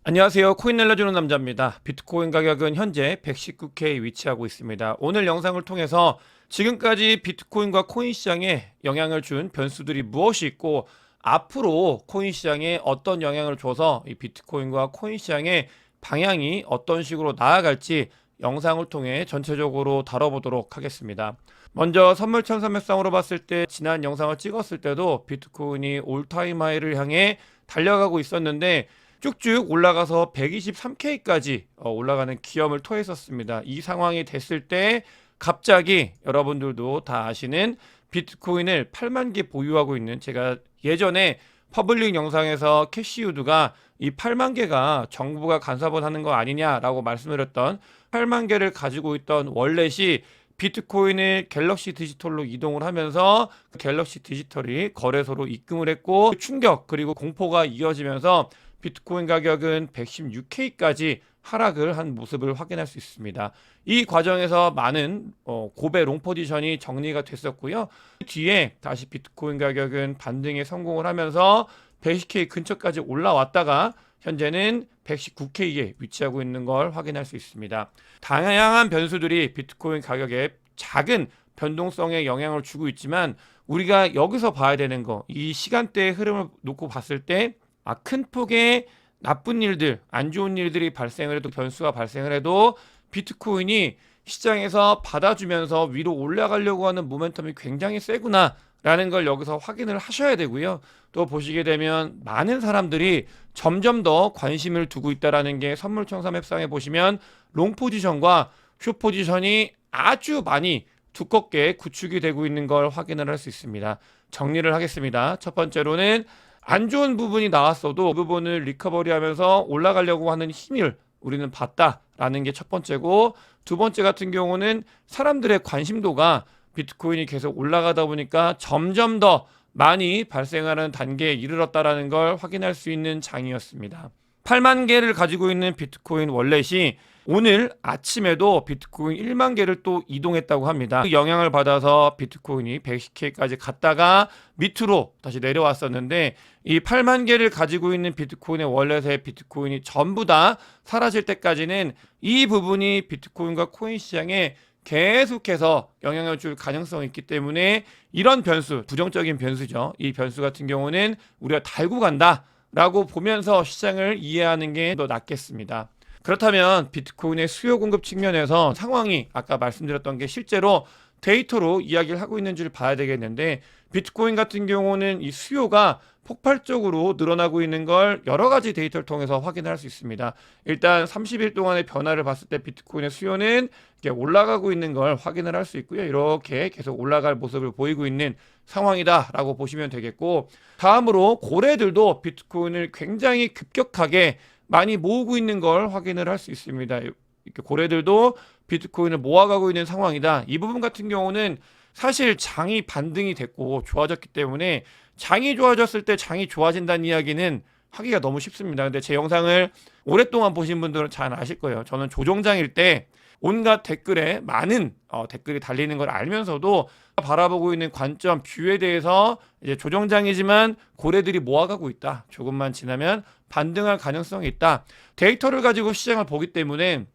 안녕하세요. 코인 날려주는 남자입니다. 비트코인 가격은 현재 119K에 위치하고 있습니다. 오늘 영상을 통해서 지금까지 비트코인과 코인 시장에 영향을 준 변수들이 무엇이 있고 앞으로 코인 시장에 어떤 영향을 줘서 이 비트코인과 코인 시장의 방향이 어떤 식으로 나아갈지 영상을 통해 전체적으로 다뤄보도록 하겠습니다. 먼저 선물 천사맥상으로 봤을 때 지난 영상을 찍었을 때도 비트코인이 올타임 하이를 향해 달려가고 있었는데 쭉쭉 올라가서 123K까지 올라가는 기염을 토했었습니다. 이 상황이 됐을 때 갑자기 여러분들도 다 아시는 비트코인을 8만 개 보유하고 있는, 제가 예전에 퍼블릭 영상에서 캐시우드가 이 8만 개가 정부가 간사본하는 거 아니냐라고 말씀드렸던 8만 개를 가지고 있던 월렛이 비트코인을 갤럭시 디지털로 이동을 하면서 갤럭시 디지털이 거래소로 입금을 했고, 충격 그리고 공포가 이어지면서 비트코인 가격은 116K까지 하락을 한 모습을 확인할 수 있습니다. 이 과정에서 많은 고배 롱 포지션이 정리가 됐었고요. 뒤에 다시 비트코인 가격은 반등에 성공을 하면서 110K 근처까지 올라왔다가 현재는 119K에 위치하고 있는 걸 확인할 수 있습니다. 다양한 변수들이 비트코인 가격에 작은 변동성에 영향을 주고 있지만 우리가 여기서 봐야 되는 거, 이 시간대의 흐름을 놓고 봤을 때 큰 폭의 나쁜 일들, 안 좋은 일들이 발생을 해도, 변수가 발생을 해도 비트코인이 시장에서 받아주면서 위로 올라가려고 하는 모멘텀이 굉장히 세구나 라는 걸 여기서 확인을 하셔야 되고요. 또 보시게 되면 많은 사람들이 점점 더 관심을 두고 있다라는 게 선물청사 맵상에 보시면 롱 포지션과 숏 포지션이 아주 많이 두껍게 구축이 되고 있는 걸 확인을 할 수 있습니다. 정리를 하겠습니다. 첫 번째로는 안 좋은 부분이 나왔어도 그 부분을 리커버리 하면서 올라가려고 하는 힘을 우리는 봤다라는 게 첫 번째고, 두 번째 같은 경우는 사람들의 관심도가 비트코인이 계속 올라가다 보니까 점점 더 많이 발생하는 단계에 이르렀다라는 걸 확인할 수 있는 장이었습니다. 8만 개를 가지고 있는 비트코인 월렛이 오늘 아침에도 비트코인 1만 개를 또 이동했다고 합니다. 그 영향을 받아서 비트코인이 110K까지 갔다가 밑으로 다시 내려왔었는데, 이 8만 개를 가지고 있는 비트코인의 월렛의 비트코인이 전부 다 사라질 때까지는 이 부분이 비트코인과 코인 시장에 계속해서 영향을 줄 가능성이 있기 때문에 이런 변수, 부정적인 변수죠. 이 변수 같은 경우는 우리가 달고 간다 라고 보면서 시장을 이해하는 게 더 낫겠습니다. 그렇다면 비트코인의 수요 공급 측면에서 상황이 아까 말씀드렸던 게 실제로 데이터로 이야기를 하고 있는 줄 봐야 되겠는데, 비트코인 같은 경우는 이 수요가 폭발적으로 늘어나고 있는 걸 여러 가지 데이터를 통해서 확인할 수 있습니다. 일단 30일 동안의 변화를 봤을 때 비트코인의 수요는 이렇게 올라가고 있는 걸 확인을 할 수 있고요. 이렇게 계속 올라갈 모습을 보이고 있는 상황이다라고 보시면 되겠고, 다음으로 고래들도 비트코인을 굉장히 급격하게 많이 모으고 있는 걸 확인을 할 수 있습니다. 이렇게 고래들도 비트코인을 모아가고 있는 상황이다. 이 부분 같은 경우는 사실 장이 반등이 됐고 좋아졌기 때문에, 장이 좋아졌을 때 장이 좋아진다는 이야기는 하기가 너무 쉽습니다. 근데 제 영상을 오랫동안 보신 분들은 잘 아실 거예요. 저는 조정장일 때 온갖 댓글에 많은 댓글이 달리는 걸 알면서도 바라보고 있는 관점, 뷰에 대해서 이제 조정장이지만 고래들이 모아가고 있다. 조금만 지나면 반등할 가능성이 있다. 데이터를 가지고 시장을 보기 때문에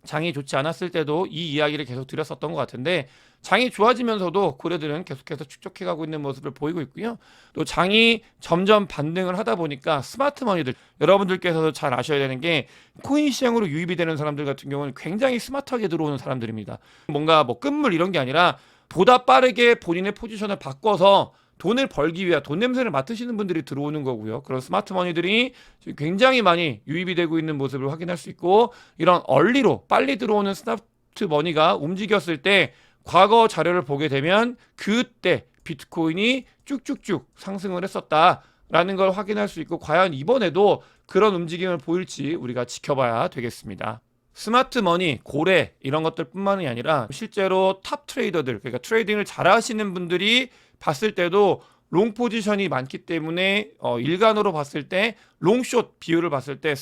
장이 좋지 않았을 때도 이 이야기를 계속 드렸었던 것 같은데, 장이 좋아지면서도 고래들은 계속해서 축적해가고 있는 모습을 보이고 있고요. 또 장이 점점 반등을 하다 보니까 스마트 머니들, 여러분들께서도 잘 아셔야 되는 게 코인 시장으로 유입이 되는 사람들 같은 경우는 굉장히 스마트하게 들어오는 사람들입니다. 뭔가 뭐 끝물 이런 게 아니라 보다 빠르게 본인의 포지션을 바꿔서 돈을 벌기 위한, 돈 냄새를 맡으시는 분들이 들어오는 거고요. 그런 스마트 머니들이 굉장히 많이 유입이 되고 있는 모습을 확인할 수 있고, 이런 얼리로 빨리 들어오는 스마트 머니가 움직였을 때 과거 자료를 보게 되면 그때 비트코인이 쭉쭉쭉 상승을 했었다라는 걸 확인할 수 있고, 과연 이번에도 그런 움직임을 보일지 우리가 지켜봐야 되겠습니다. 스마트 머니, 고래 이런 것들 뿐만이 아니라 실제로 탑 트레이더들, 그러니까 트레이딩을 잘 하시는 분들이 봤을 때도 롱 포지션이 많기 때문에 일간으로 봤을 때 롱숏 비율을 봤을 때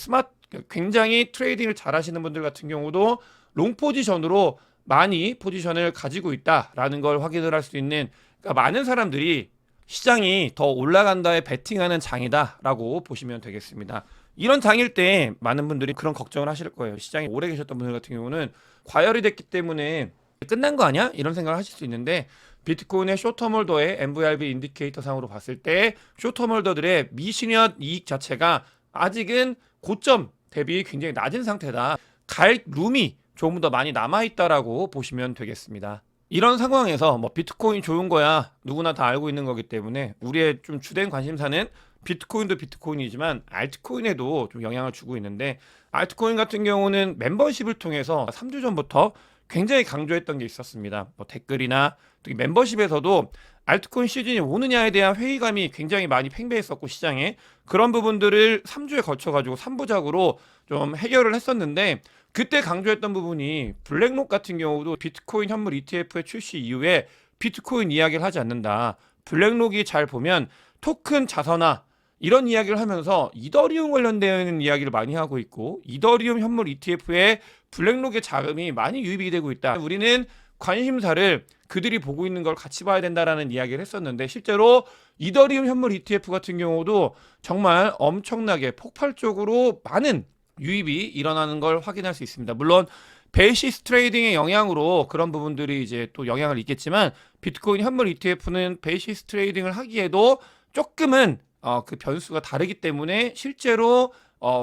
굉장히 트레이딩을 잘 하시는 분들 같은 경우도 롱 포지션으로 많이 포지션을 가지고 있다라는 걸 확인을 할 수 있는, 그러니까 많은 사람들이 시장이 더 올라간다에 베팅하는 장이다라고 보시면 되겠습니다. 이런 장일 때 많은 분들이 그런 걱정을 하실 거예요. 시장에 오래 계셨던 분들 같은 경우는 과열이 됐기 때문에 끝난 거 아니야? 이런 생각을 하실 수 있는데 비트코인의 숏텀홀더의 MVRV 인디케이터 상으로 봤을 때 숏텀홀더들의 미실현 이익 자체가 아직은 고점 대비 굉장히 낮은 상태다. 갈 룸이 조금 더 많이 남아있다라고 보시면 되겠습니다. 이런 상황에서 뭐 비트코인 좋은 거야 누구나 다 알고 있는 거기 때문에 우리의 좀 주된 관심사는 비트코인도 비트코인이지만 알트코인에도 좀 영향을 주고 있는데 알트코인 같은 경우는 멤버십을 통해서 3주 전부터 굉장히 강조했던 게 있었습니다. 뭐 댓글이나 또 멤버십에서도 알트코인 시즌이 오느냐에 대한 회의감이 굉장히 많이 팽배했었고 시장에 그런 부분들을 3주에 걸쳐 가지고 3부작으로 좀 해결을 했었는데 그때 강조했던 부분이 블랙록 같은 경우도 비트코인 현물 ETF의 출시 이후에 비트코인 이야기를 하지 않는다. 블랙록이 잘 보면 토큰 자선화 이런 이야기를 하면서 이더리움 관련된 이야기를 많이 하고 있고 이더리움 현물 ETF에 블랙록의 자금이 많이 유입이 되고 있다. 우리는 관심사를 그들이 보고 있는 걸 같이 봐야 된다라는 이야기를 했었는데 실제로 이더리움 현물 ETF 같은 경우도 정말 엄청나게 폭발적으로 많은 유입이 일어나는 걸 확인할 수 있습니다. 물론 베이시스 트레이딩의 영향으로 그런 부분들이 이제 또 영향을 있겠지만 비트코인 현물 ETF는 베이시스 트레이딩을 하기에도 조금은 그 변수가 다르기 때문에 실제로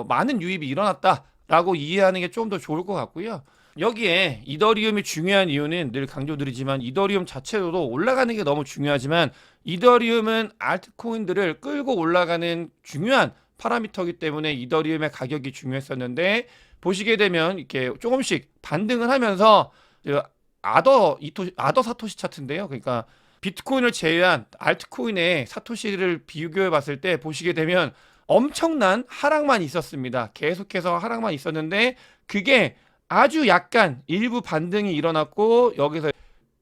많은 유입이 일어났다라고 이해하는 게 좀 더 좋을 것 같고요. 여기에 이더리움이 중요한 이유는 늘 강조드리지만 이더리움 자체로도 올라가는 게 너무 중요하지만 이더리움은 알트코인들을 끌고 올라가는 중요한 파라미터이기 때문에 이더리움의 가격이 중요했었는데 보시게 되면 이렇게 조금씩 반등을 하면서 아더 사토시 차트인데요. 그러니까 비트코인을 제외한 알트코인의 사토시를 비교해 봤을 때 보시게 되면 엄청난 하락만 있었습니다. 계속해서 하락만 있었는데 그게 아주 약간 일부 반등이 일어났고 여기서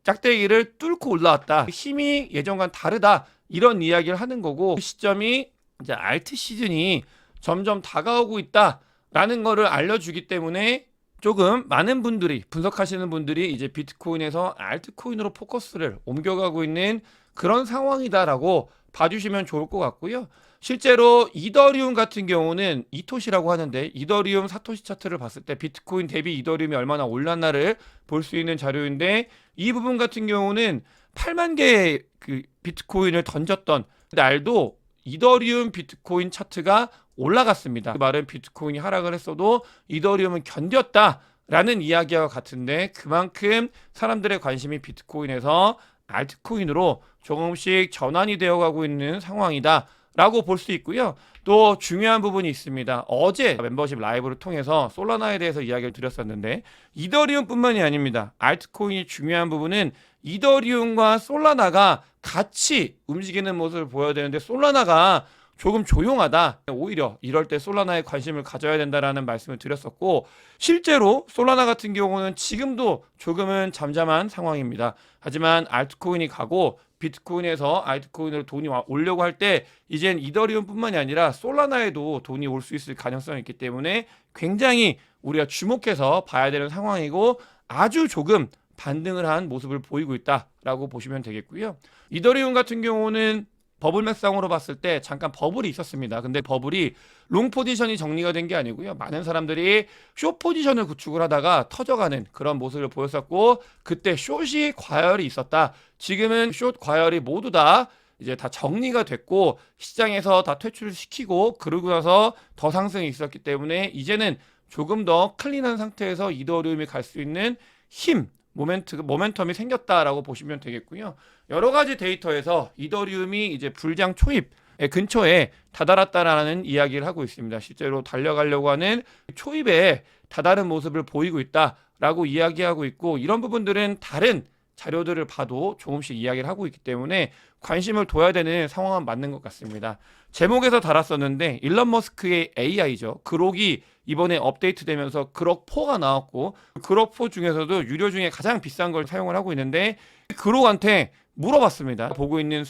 짝대기를 뚫고 올라왔다. 힘이 예전과는 다르다. 이런 이야기를 하는 거고 그 시점이 이제 알트 시즌이 점점 다가오고 있다라는 거를 알려주기 때문에 조금 많은 분들이 분석하시는 분들이 이제 비트코인에서 알트코인으로 포커스를 옮겨가고 있는 그런 상황이다라고 봐주시면 좋을 것 같고요. 실제로 이더리움 같은 경우는 이토시라고 하는데 이더리움 사토시 차트를 봤을 때 비트코인 대비 이더리움이 얼마나 올랐나를 볼 수 있는 자료인데 이 부분 같은 경우는 8만 개의 그 비트코인을 던졌던 날도 이더리움 비트코인 차트가 올라갔습니다. 그 말은 비트코인이 하락을 했어도 이더리움은 견뎠다라는 이야기와 같은데 그만큼 사람들의 관심이 비트코인에서 알트코인으로 조금씩 전환이 되어가고 있는 상황이다. 라고 볼 수 있고요. 또 중요한 부분이 있습니다. 어제 멤버십 라이브를 통해서 솔라나에 대해서 이야기를 드렸었는데 이더리움뿐만이 아닙니다. 알트코인이 중요한 부분은 이더리움과 솔라나가 같이 움직이는 모습을 보여야 되는데 솔라나가 조금 조용하다. 오히려 이럴 때 솔라나에 관심을 가져야 된다라는 말씀을 드렸었고 실제로 솔라나 같은 경우는 지금도 조금은 잠잠한 상황입니다. 하지만 알트코인이 가고 비트코인에서 알트코인으로 돈이 오려고 할 때 이젠 이더리움뿐만이 아니라 솔라나에도 돈이 올 수 있을 가능성이 있기 때문에 굉장히 우리가 주목해서 봐야 되는 상황이고 아주 조금 반등을 한 모습을 보이고 있다라고 보시면 되겠고요. 이더리움 같은 경우는 버블맥상으로 봤을 때 잠깐 버블이 있었습니다. 근데 버블이 롱 포지션이 정리가 된 게 아니고요. 많은 사람들이 숏 포지션을 구축을 하다가 터져가는 그런 모습을 보였었고 그때 숏이 과열이 있었다. 지금은 숏 과열이 모두 다 이제 다 정리가 됐고 시장에서 다 퇴출을 시키고 그러고 나서 더 상승이 있었기 때문에 이제는 조금 더 클린한 상태에서 이더리움이 갈 수 있는 힘 모멘텀이 생겼다라고 보시면 되겠고요. 여러 가지 데이터에서 이더리움이 이제 불장 초입 근처에 다다랐다라는 이야기를 하고 있습니다. 실제로 달려가려고 하는 초입에 다다른 모습을 보이고 있다라고 이야기하고 있고 이런 부분들은 다른 자료들을 봐도 조금씩 이야기를 하고 있기 때문에 관심을 둬야 되는 상황은 맞는 것 같습니다. 제목에서 달았었는데 일론 머스크의 AI죠. 그록이 이번에 업데이트되면서 그록 4가 나왔고 그록 4 중에서도 유료 중에 가장 비싼 걸 사용을 하고 있는데 그록한테 물어봤습니다. 보고 있는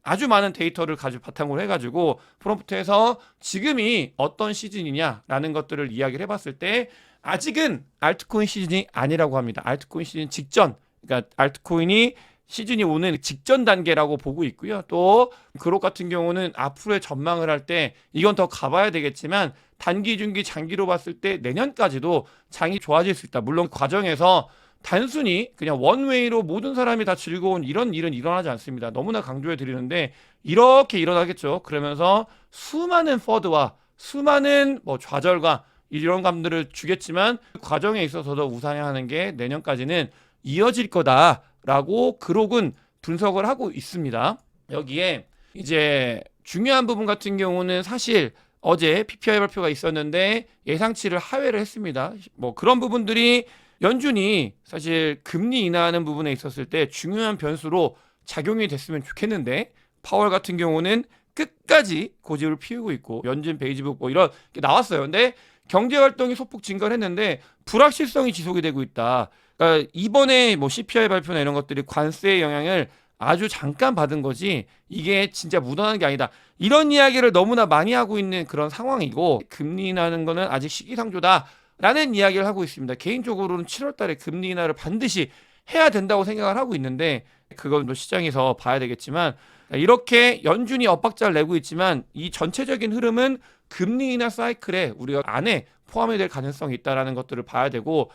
아주 많은 데이터를 가지고 바탕으로 해가지고 프롬프트에서 지금이 어떤 시즌이냐라는 것들을 이야기를 해봤을 때 아직은 알트코인 시즌이 아니라고 합니다. 알트코인 시즌 직전, 그러니까 알트코인이 시즌이 오는 직전 단계라고 보고 있고요. 또 그룹 같은 경우는 앞으로의 전망을 할 때 이건 더 가봐야 되겠지만 단기, 중기, 장기로 봤을 때 내년까지도 장이 좋아질 수 있다. 물론 과정에서 단순히 그냥 원웨이로 모든 사람이 다 즐거운 이런 일은 일어나지 않습니다. 너무나 강조해 드리는데 이렇게 일어나겠죠. 그러면서 수많은 퍼드와 수많은 뭐 좌절과 이런 감들을 주겠지만 그 과정에 있어서도 우상향하는 게 내년까지는 이어질 거다라고 그록은 분석을 하고 있습니다. 여기에 이제 중요한 부분 같은 경우는 사실 어제 PPI 발표가 있었는데 예상치를 하회를 했습니다. 뭐 그런 부분들이 연준이 사실 금리 인하하는 부분에 있었을 때 중요한 변수로 작용이 됐으면 좋겠는데 파월 같은 경우는 끝까지 고집을 피우고 있고 연준 베이지북 뭐 이런 게 나왔어요. 근데 경제 활동이 소폭 증가를 했는데 불확실성이 지속이 되고 있다. 그러니까 이번에 뭐 CPI 발표나 이런 것들이 관세의 영향을 아주 잠깐 받은 거지 이게 진짜 묻어나는 게 아니다. 이런 이야기를 너무나 많이 하고 있는 그런 상황이고 금리 인하는 거는 아직 시기상조다라는 이야기를 하고 있습니다. 개인적으로는 7월 달에 금리 인하를 반드시 해야 된다고 생각을 하고 있는데 그건 뭐 시장에서 봐야 되겠지만 이렇게 연준이 엇박자를 내고 있지만 이 전체적인 흐름은 금리 인하 사이클에 우리가 안에 포함이 될 가능성이 있다라는 것들을 봐야 되고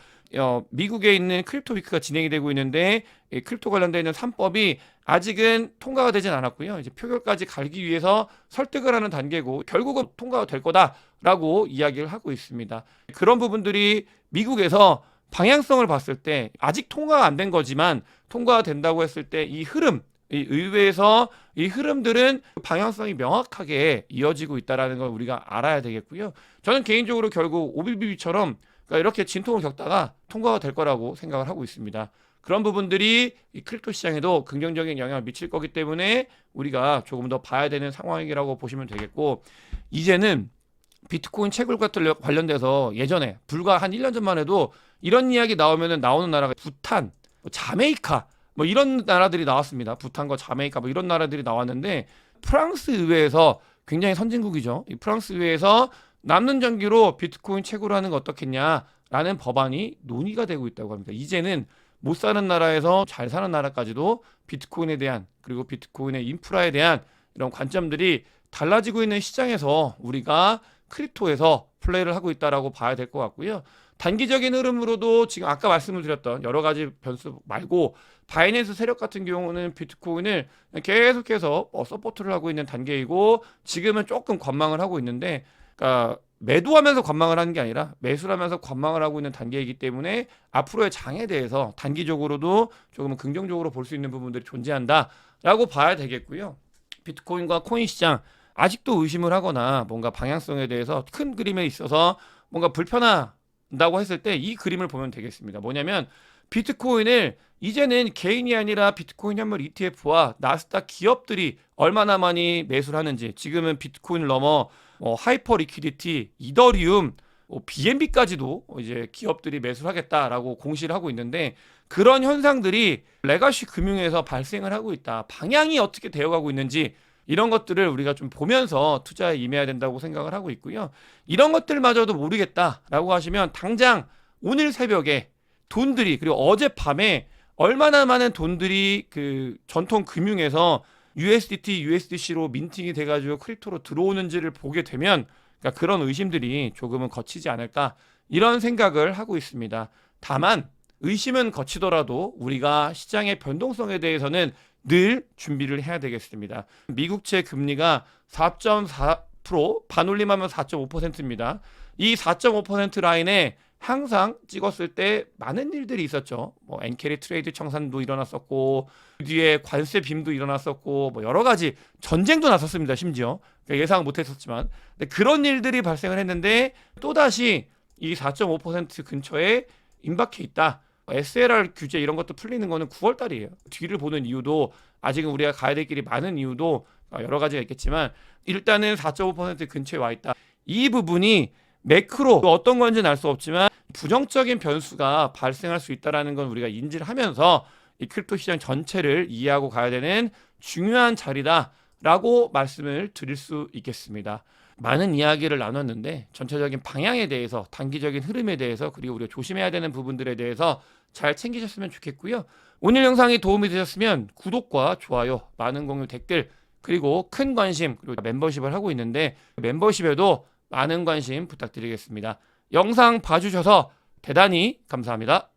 미국에 있는 크립토 위크가 진행이 되고 있는데 크립토 관련되어 있는 3법이 아직은 통과가 되진 않았고요. 이제 표결까지 가기 위해서 설득을 하는 단계고 결국은 통과가 될 거다라고 이야기를 하고 있습니다. 그런 부분들이 미국에서 방향성을 봤을 때 아직 통과가 안 된 거지만 통과가 된다고 했을 때 이 흐름 이 의회에서 이 흐름들은 방향성이 명확하게 이어지고 있다는 걸 우리가 알아야 되겠고요. 저는 개인적으로 결국 OBBB처럼 그러니까 이렇게 진통을 겪다가 통과가 될 거라고 생각을 하고 있습니다. 그런 부분들이 이 크립토 시장에도 긍정적인 영향을 미칠 거기 때문에 우리가 조금 더 봐야 되는 상황이라고 보시면 되겠고 이제는 비트코인 채굴과 관련돼서 예전에 불과 한 1년 전만 해도 이런 이야기 나오면은 나오는 나라가 부탄, 자메이카 뭐 이런 나라들이 나왔습니다. 부탄과 자메이카 뭐 이런 나라들이 나왔는데 프랑스 의회에서 굉장히 선진국이죠. 이 프랑스 의회에서 남는 전기로 비트코인 채굴하는 거 어떻겠냐라는 법안이 논의가 되고 있다고 합니다. 이제는 못 사는 나라에서 잘 사는 나라까지도 비트코인에 대한 그리고 비트코인의 인프라에 대한 이런 관점들이 달라지고 있는 시장에서 우리가 크립토에서 플레이를 하고 있다라고 봐야 될 것 같고요. 단기적인 흐름으로도 지금 아까 말씀을 드렸던 여러 가지 변수 말고 바이낸스 세력 같은 경우는 비트코인을 계속해서 서포트를 하고 있는 단계이고 지금은 조금 관망을 하고 있는데 그러니까 매도하면서 관망을 하는 게 아니라 매수를 하면서 관망을 하고 있는 단계이기 때문에 앞으로의 장에 대해서 단기적으로도 조금 긍정적으로 볼 수 있는 부분들이 존재한다라고 봐야 되겠고요. 비트코인과 코인 시장 아직도 의심을 하거나 뭔가 방향성에 대해서 큰 그림에 있어서 뭔가 불편하다고 했을 때 이 그림을 보면 되겠습니다. 뭐냐면 비트코인을 이제는 개인이 아니라 비트코인 현물 ETF와 나스닥 기업들이 얼마나 많이 매수를 하는지 지금은 비트코인을 넘어 하이퍼 리퀴디티, 이더리움, BNB까지도 이제 기업들이 매수를 하겠다라고 공시를 하고 있는데 그런 현상들이 레가시 금융에서 발생을 하고 있다. 방향이 어떻게 되어가고 있는지 이런 것들을 우리가 좀 보면서 투자에 임해야 된다고 생각을 하고 있고요. 이런 것들마저도 모르겠다라고 하시면 당장 오늘 새벽에 돈들이 그리고 어젯밤에 얼마나 많은 돈들이 그 전통 금융에서 USDT, USDC로 민팅이 돼가지고 크립토로 들어오는지를 보게 되면 그러니까 그런 의심들이 조금은 거치지 않을까 이런 생각을 하고 있습니다. 다만 의심은 거치더라도 우리가 시장의 변동성에 대해서는 늘 준비를 해야 되겠습니다. 미국채 금리가 4.4% 반올림하면 4.5%입니다. 이 4.5% 라인에 항상 찍었을 때 많은 일들이 있었죠. 뭐 엔캐리 트레이드 청산도 일어났었고 그 뒤에 관세 빔도 일어났었고 뭐 여러 가지 전쟁도 났었습니다. 심지어 예상 못했었지만 그런 일들이 발생을 했는데 또다시 이 4.5% 근처에 임박해 있다. SLR 규제 이런 것도 풀리는 거는 9월 달이에요. 뒤를 보는 이유도 아직은 우리가 가야 될 길이 많은 이유도 여러 가지가 있겠지만 일단은 4.5% 근처에 와 있다. 이 부분이 매크로 어떤 건지는 알 수 없지만 부정적인 변수가 발생할 수 있다는 건 우리가 인지를 하면서 이 크립토 시장 전체를 이해하고 가야 되는 중요한 자리다라고 말씀을 드릴 수 있겠습니다. 많은 이야기를 나눴는데 전체적인 방향에 대해서, 단기적인 흐름에 대해서, 그리고 우리가 조심해야 되는 부분들에 대해서 잘 챙기셨으면 좋겠고요. 오늘 영상이 도움이 되셨으면 구독과 좋아요, 많은 공유, 댓글, 그리고 큰 관심, 그리고 멤버십을 하고 있는데 멤버십에도 많은 관심 부탁드리겠습니다. 영상 봐주셔서 대단히 감사합니다.